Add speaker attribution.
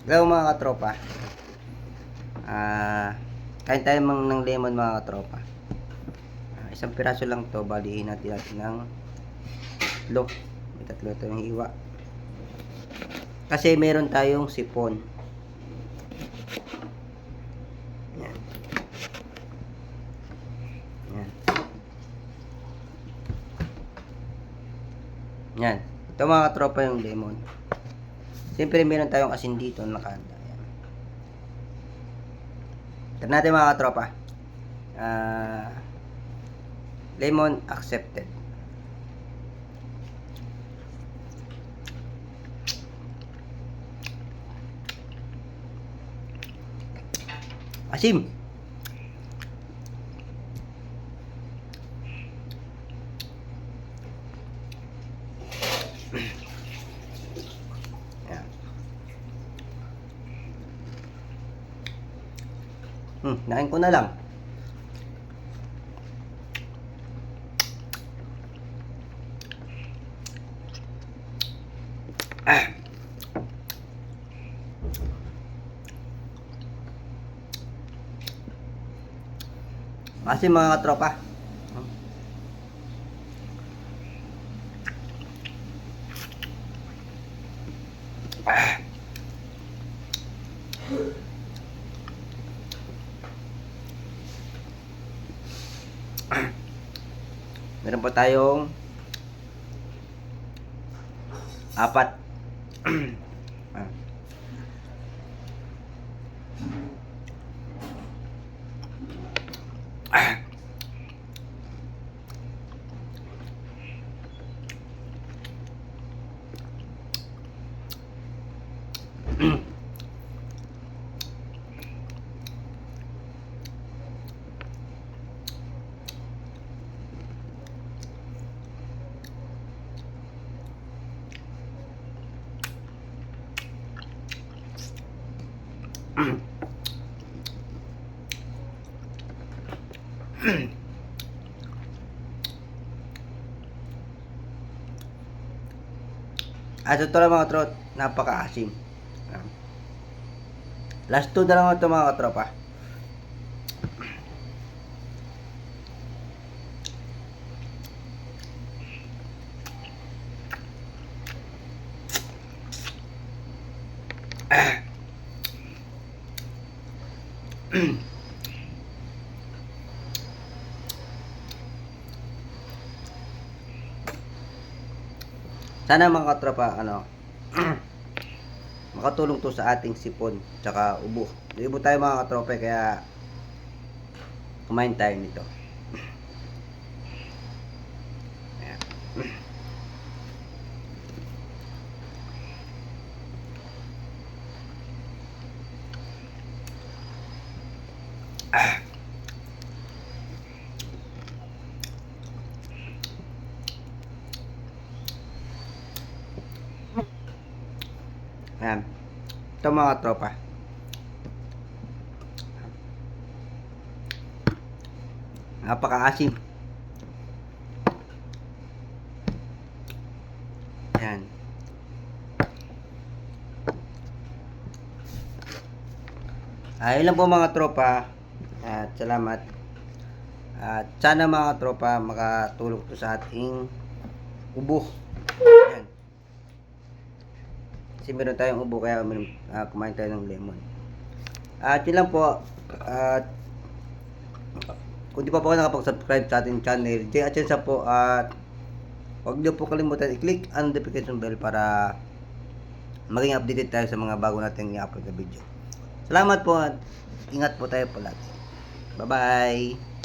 Speaker 1: Hello mga katropa. Kain tayo ng lemon mga katropa. Isang piraso lang to, balihin natin ng tatlo. May tatlo tayong hiwa. Kasi meron tayong sipon. Yan. Yan. Yan. Ito mga katropa yung lemon. Siyempre meron tayong asin dito nakahanda. Yan. Tignan natin mga katropa. Lemon accepted. Asim. Nain ko na lang. Kasi mga katropa. Meron pa tayong apat. At ito lang mga trot, napaka-asim. Last 2 na lang ito mga katropa. Sana mga katropa, makatulong to sa ating sipon, tsaka ubo. Ubo tayo mga katropa, kaya kumain tayo nito. Ayan. Ito mga tropa. Napaka-asim. Ayan. Ayun lang po mga tropa. At salamat. At sana mga tropa makatulong to sa ating ubo. Ayan. Kasi meron tayong ubo, kaya kumain tayo ng lemon. At yun lang po. At kung di pa po nakapag-subscribe sa ating channel, J.Achensa po, at huwag niyo po kalimutan i-click ang notification bell para maging updated tayo sa mga bago nating i-upload na video. Salamat po at ingat po tayo palagi. Bye-bye!